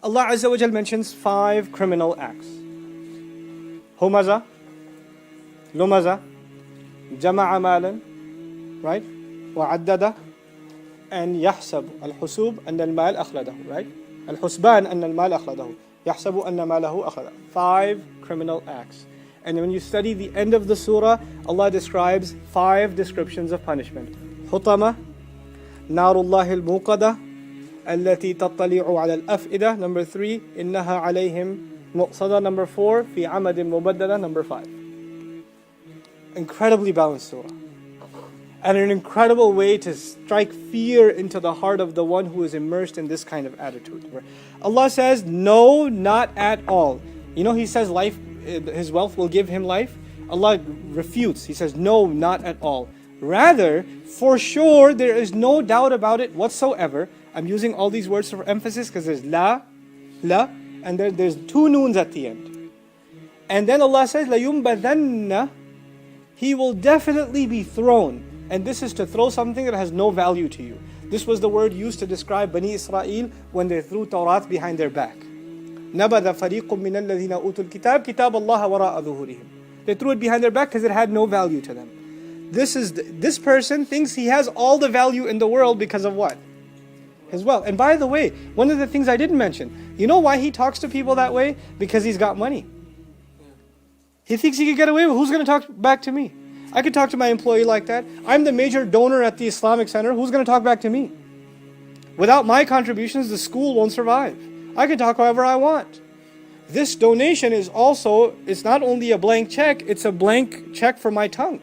Allah Azza wa Jal mentions 5 criminal acts. Humaza, Lumaza, Jama'a Malan, right? Wa'addada, and Yahsab, Al-Husub, and Al-Mal Akhladahu, right? Al-Husban, and Al-Mal Akhladahu. Yahsabu, anna malahu akhada. 5 criminal acts. And when you study the end of the surah, Allah describes 5 descriptions of punishment. Hutama, Narullahi al-Muqada, Allati tattali'u ala al-af'ida. Number 3, Innaha alayhim muqsada. Number 4, Fi amadin mubaddala. Number 5. Incredibly balanced surah. And an incredible way to strike fear into the heart of the one who is immersed in this kind of attitude. Allah says, no, not at all. You know, He says life, His wealth will give him life. Allah refutes. He says, no, not at all. Rather, for sure, there is no doubt about it whatsoever. I'm using all these words for emphasis because there's la, and there's 2 noons at the end. And then Allah says, لَيُنْبَذَنَّ, he will definitely be thrown. And this is to throw something that has no value to you. This was the word used to describe Bani Israel when they threw Tawrat behind their back. نَبَذَ فَرِيقٌ مِّنَ الَّذِينَ أُوتُوا الْكِتَابِ كِتَابَ اللَّهَ وَرَاءَ ظُهُورِهِمْ. They threw it behind their back because it had no value to them. This person thinks he has all the value in the world because of what? His wealth. And by the way, one of the things I didn't mention, you know why he talks to people that way? Because he's got money. He thinks he can get away with, who's going to talk back to me? I could talk to my employee like that. I'm the major donor at the Islamic Center. Who's going to talk back to me? Without my contributions, the school won't survive. I can talk however I want. This donation is also, it's not only a blank check, it's a blank check for my tongue.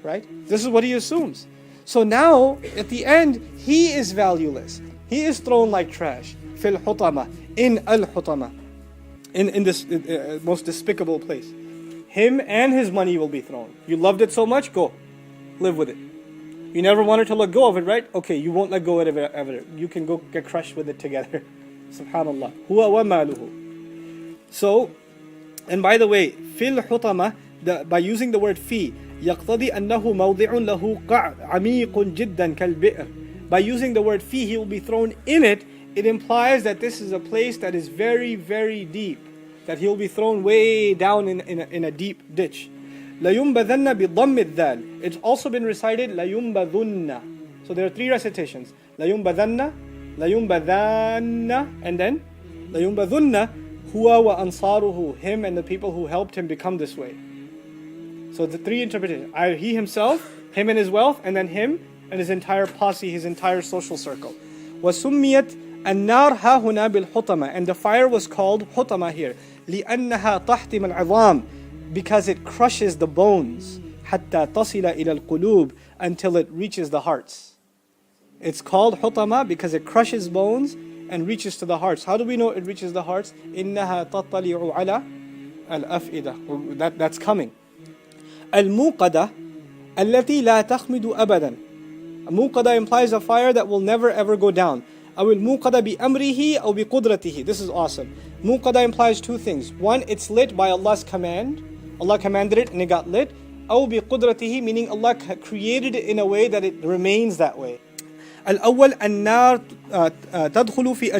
Right? This is what he assumes. So now, at the end, he is valueless. He is thrown like trash. Fil hutama, in al-hutama. In this most despicable place. Him and his money will be thrown. You loved it so much, go. Live with it. You never wanted to let go of it, right? Okay, you won't let go of it ever. You can go get crushed with it together. Subhanallah. Huwa wa maluhu. So, and by the way, fil hutama, by using the word fi, يقتضي أنه موضع له قعر عميق جدا كالبئر. By using the word fi, he will be thrown in it. It implies that this is a place that is very, very deep. That he will be thrown way down in a deep ditch. لَيُنْبَذَنَّ بِضَمِّ الذَّالِ. It's also been recited لَيُنْبَذُنَّ. So there are 3 recitations. لَيُنْبَذَنَّ, لَيُنْبَذَنَّ, and then لَيُنْبَذُنَّ هُوَ وَأَنصَارُهُ. Him and the people who helped him become this way. So the 3 interpretations. Either he himself, him and his wealth, and then him and his entire posse, his entire social circle. وَسُمِّيَتْ النَّارْ هَا هُنَا بِالْحُطَمَةِ. And the fire was called hutama here. لِأَنَّهَا تَحْتِمَ الْعِظَامِ. Because it crushes the bones. حَتَّى تَصِلَ إِلَى الْقُلُوبِ. Until it reaches the hearts. It's called hutama because it crushes bones and reaches to the hearts. How do we know it reaches the hearts? إِنَّهَا تَطَّلِعُ عَلَى الْأَفْئِدَةِ. That's coming. Al-Muqada التي لا تخمد أبدا. Muqada implies a fire that will never ever go down. أو الموقدة بأمره أو بقدرته. This is awesome. Muqada implies 2 things. One, it's lit by Allah's command. Allah commanded it and it got lit. أو بقدرته, meaning Allah created it in a way that it remains that way. الأول النار تدخل في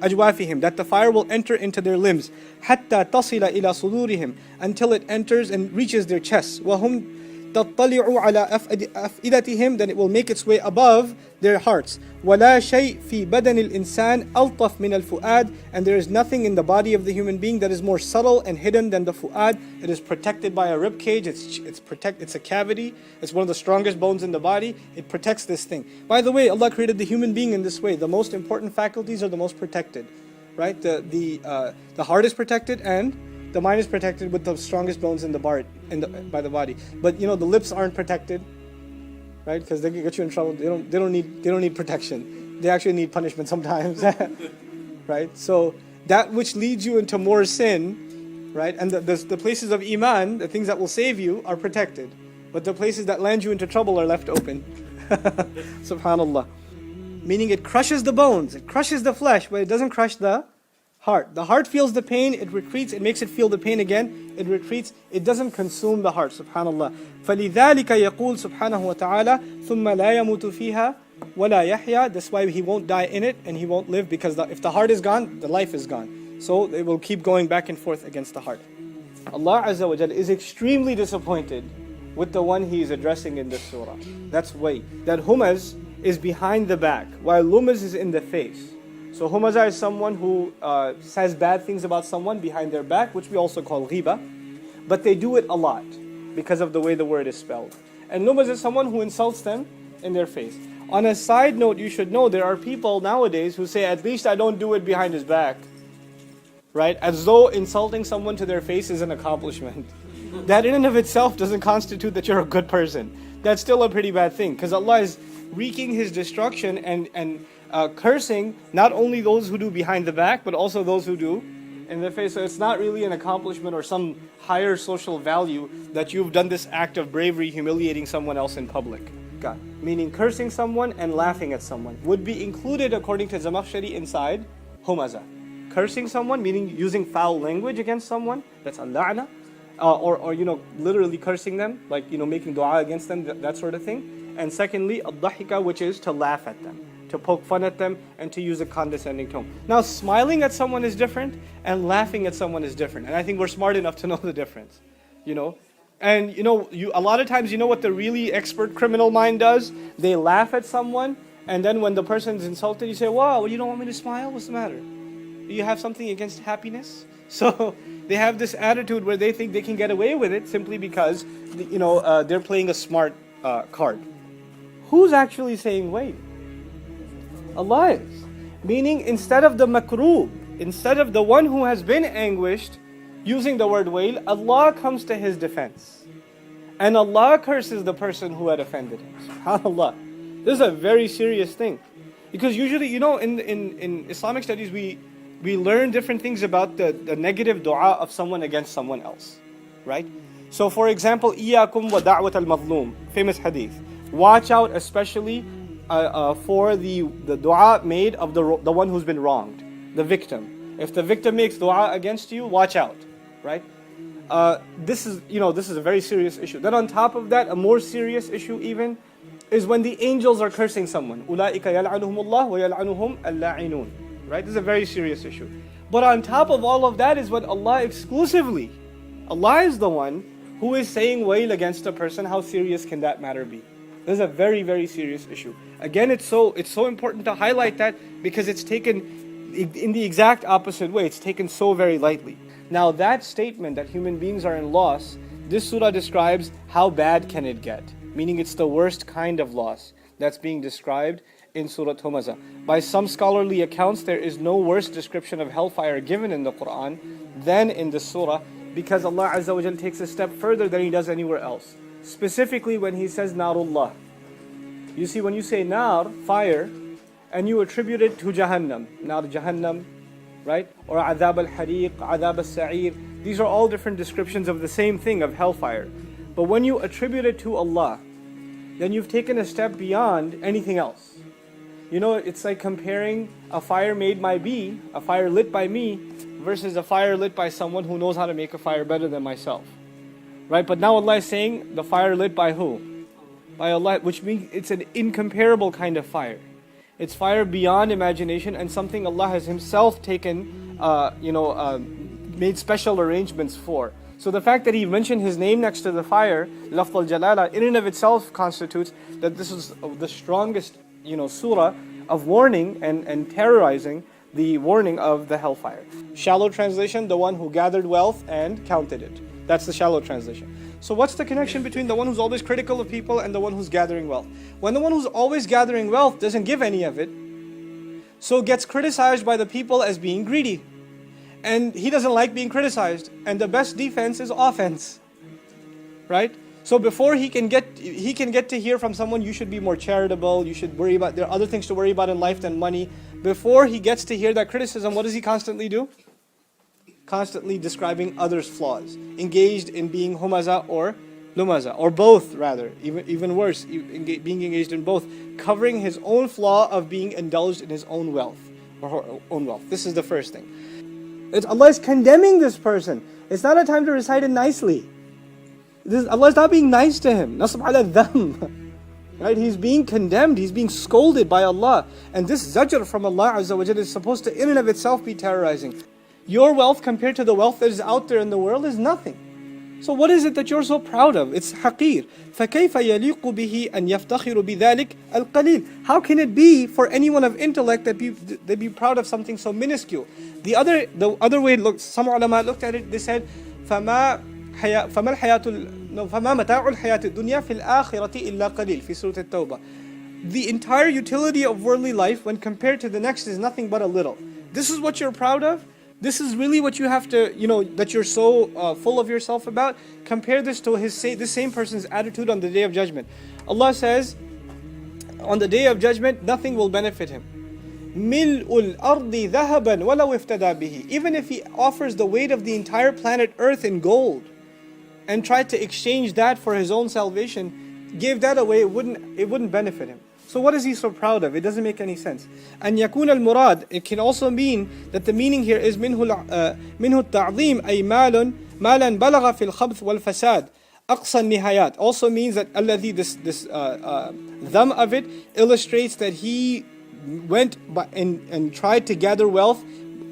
أجوافهم. That the fire will enter into their limbs. حتى تصل إلى صدورهم. Until it enters and reaches their chests. وهم تطلع على أفئدتهم. Then it will make its way above their hearts. ولا شيء في بدن الإنسان ألطف من الفؤاد. And there is nothing in the body of the human being that is more subtle and hidden than the fu'ad. It is protected by a rib cage. It's a cavity. It's one of the strongest bones in the body. It protects this thing. By the way, Allah created the human being in this way. The most important faculties are the most protected, right? The heart is protected and the mind is protected with the strongest bones in the by the body. But you know the lips aren't protected, right? Because they can get you in trouble. They don't need protection. They actually need punishment sometimes, right? So that which leads you into more sin, right? And the places of iman, the things that will save you, are protected, but the places that land you into trouble are left open. Subhanallah. Meaning it crushes the bones, it crushes the flesh, but it doesn't crush the heart. The heart feels the pain, it retreats, it makes it feel the pain again, it retreats, it doesn't consume the heart. Subhanallah. فَلِذَلِكَ يَقُولُ سُبْحَانَهُ وَتَعَالَى ثُمَّ لَا يَمُوتُ فِيهَا وَلَا يَحْيَى. That's why he won't die in it and he won't live, because if the heart is gone, the life is gone. So it will keep going back and forth against the heart. Allah Azza wa Jal is extremely disappointed with the one He is addressing in this surah. That's why. That humaz is behind the back, while lumaz is in the face. So humaza is someone who says bad things about someone behind their back, which we also call ghiba. But they do it a lot because of the way the word is spelled. And lumaz is someone who insults them in their face. On a side note, you should know there are people nowadays who say, at least I don't do it behind his back. Right? As though insulting someone to their face is an accomplishment. That in and of itself doesn't constitute that you're a good person. That's still a pretty bad thing, because Allah is wreaking His destruction and cursing not only those who do behind the back, but also those who do in the face. So it's not really an accomplishment or some higher social value that you've done this act of bravery humiliating someone else in public. God. Meaning cursing someone and laughing at someone would be included, according to Zamakhshari, inside humaza. Cursing someone, meaning using foul language against someone, that's al-la'na. Or literally cursing them, like, making dua against them, that sort of thing. And secondly, ad-dahika, which is to laugh at them, to poke fun at them, and to use a condescending tone. Now, smiling at someone is different, and laughing at someone is different. And I think we're smart enough to know the difference, And a lot of times, what the really expert criminal mind does? They laugh at someone, and then when the person's insulted, you say, "Wow, you don't want me to smile? What's the matter? Do you have something against happiness?" So they have this attitude where they think they can get away with it simply because, they're playing a smart card. Who's actually saying wait? Allah is. Meaning, instead of the makruh, instead of the one who has been anguished, using the word wail, Allah comes to his defense. And Allah curses the person who had offended him. SubhanAllah. This is a very serious thing. Because usually, in Islamic studies, we learn different things about the negative dua of someone against someone else. Right? So for example, إِيَّاكُمْ وَدَعْوَةَ الْمَظْلُومِ. Famous hadith. Watch out especially for the dua made of the one who's been wronged. The victim. If the victim makes dua against you, watch out. Right? This is a very serious issue. Then on top of that, a more serious issue even is when the angels are cursing someone. أُولَٰئِكَ يَلْعَنُهُمُ اللَّهُ وَيَلْعَنُهُمْ اللَّاعِنُونَ. Right? This is a very serious issue. But on top of all of that is what Allah exclusively, Allah is the one who is saying wail against a person. How serious can that matter be? This is a very, very serious issue. Again, it's so important to highlight that because it's taken in the exact opposite way. It's taken so very lightly. Now that statement that human beings are in loss, this surah describes how bad can it get. Meaning it's the worst kind of loss that's being described in Surah Humaza. By some scholarly accounts, there is no worse description of hellfire given in the Quran than in the surah, because Allah Azza wa Jal takes a step further than He does anywhere else. Specifically when He says Narullah. You see, when you say nar, fire, and you attribute it to Jahannam, nar Jahannam, right? Or Adhab al-Hariq, Adhab al-Sa'ir. These are all different descriptions of the same thing, of hellfire. But when you attribute it to Allah, then you've taken a step beyond anything else. It's like comparing a fire made by me, a fire lit by me, versus a fire lit by someone who knows how to make a fire better than myself. Right? But now Allah is saying the fire lit by who? By Allah, which means it's an incomparable kind of fire. It's fire beyond imagination and something Allah has Himself taken, made special arrangements for. So the fact that He mentioned His name next to the fire, Lafz al-Jalala, in and of itself constitutes that this is the strongest surah of warning and terrorizing the warning of the hellfire. Shallow translation, the one who gathered wealth and counted it. That's the shallow translation. So what's the connection between the one who's always critical of people and the one who's gathering wealth? When the one who's always gathering wealth doesn't give any of it, so gets criticized by the people as being greedy. And he doesn't like being criticized. And the best defense is offense. Right? So before he can get to hear from someone, you should be more charitable, you should worry about, there are other things to worry about in life than money. Before he gets to hear that criticism, what does he constantly do? Constantly describing others' flaws. Engaged in being humaza or lumaza, or both rather, even worse, being engaged in both. Covering his own flaw of being indulged in his own wealth, or her own wealth. This is the first thing. Allah is condemning this person. It's not a time to recite it nicely. Allah is not being nice to him. Nasb ala dham. Right? He's being condemned, he's being scolded by Allah. And this zajr from Allah Azza wa Jalla is supposed to in and of itself be terrorizing. Your wealth compared to the wealth that is out there in the world is nothing. So what is it that you're so proud of? It's haqir. فَكَيْفَ يَلِيقُ بِهِ أَنْ يَفْتَخِرُ بِذَلِكَ الْقَلِيلِ. How can it be for anyone of intellect that they be proud of something so minuscule? The other way, some ulama looked at it, they said, فَمَا مَتَاعُ الْحَيَاةِ الدُّنْيَا فِي الْآخِرَةِ إِلَّا قَلِيلٌ في سورة التوبة. The entire utility of worldly life when compared to the next is nothing but a little. This is what you're proud of? This is really what you have to, that you're so full of yourself about? Compare this to this same person's attitude on the Day of Judgment. Allah says, on the Day of Judgment, nothing will benefit him. مِلْءُ الْأَرْضِ ذَهَبًا وَلَوْ افْتَدَى بِهِ. Even if he offers the weight of the entire planet Earth in gold and tried to exchange that for his own salvation, gave that away, it wouldn't benefit him. So what is he so proud of? It doesn't make any sense. And yakun al-murad, it can also mean that the meaning here is minhu التعظيم أي مالا بلغ في الخبث والفساد أقصى النهايات. Also means that alladhi, this dham of it illustrates that he went and tried to gather wealth,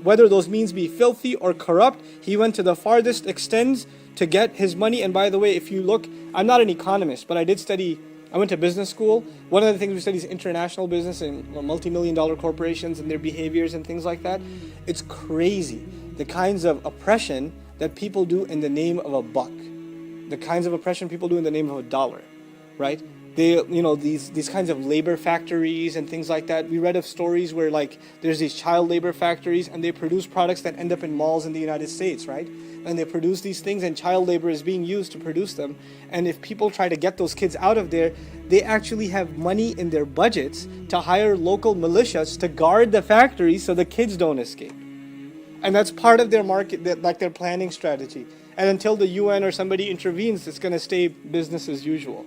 whether those means be filthy or corrupt. He went to the farthest extents to get his money. And by the way, if you look, I'm not an economist, but I went to business school. One of the things we study is international business and multi-million-dollar corporations and their behaviors and things like that. It's crazy, the kinds of oppression that people do in the name of a buck, the kinds of oppression people do in the name of a dollar, right? They, these kinds of labor factories and things like that. We read of stories where there's these child labor factories and they produce products that end up in malls in the United States, right? And they produce these things and child labor is being used to produce them. And if people try to get those kids out of there, they actually have money in their budgets to hire local militias to guard the factories so the kids don't escape. And that's part of their market, their planning strategy. And until the UN or somebody intervenes, it's going to stay business as usual.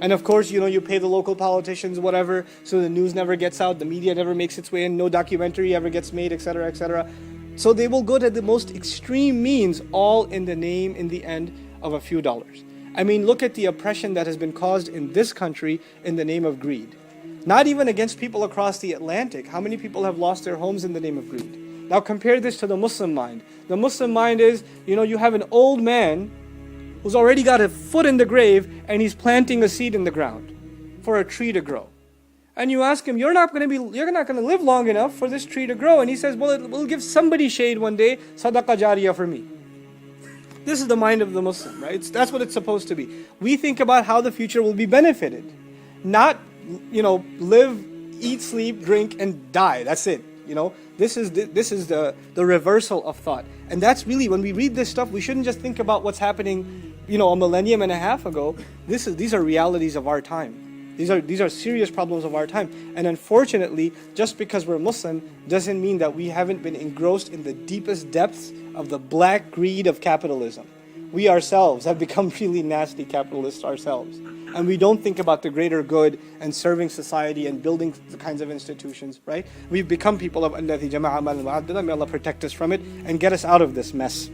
And of course, you pay the local politicians whatever, so the news never gets out, the media never makes its way in, no documentary ever gets made, etc., etc. So they will go to the most extreme means, all in the name, in the end, of a few dollars. I mean, look at the oppression that has been caused in this country in the name of greed. Not even against people across the Atlantic. How many people have lost their homes in the name of greed? Now compare this to the Muslim mind. The Muslim mind is, you have an old man who's already got a foot in the grave and he's planting a seed in the ground for a tree to grow. And you ask him, you're not going to live long enough for this tree to grow. And he says, well, it will give somebody shade one day, sadaqah jariyah for me. This is the mind of the Muslim, right? That's what it's supposed to be. We think about how the future will be benefited. Not, live, eat, sleep, drink, and die. That's it. This is the reversal of thought. And that's really, when we read this stuff, we shouldn't just think about what's happening, a millennium and a half ago. These are realities of our time. These are serious problems of our time. And unfortunately, just because we're Muslim doesn't mean that we haven't been engrossed in the deepest depths of the black greed of capitalism. We ourselves have become really nasty capitalists ourselves. And we don't think about the greater good and serving society and building the kinds of institutions, right? We've become people of الَّذِي جَمَعَ مَالًا وَعَدَّدًا. May Allah protect us from it and get us out of this mess.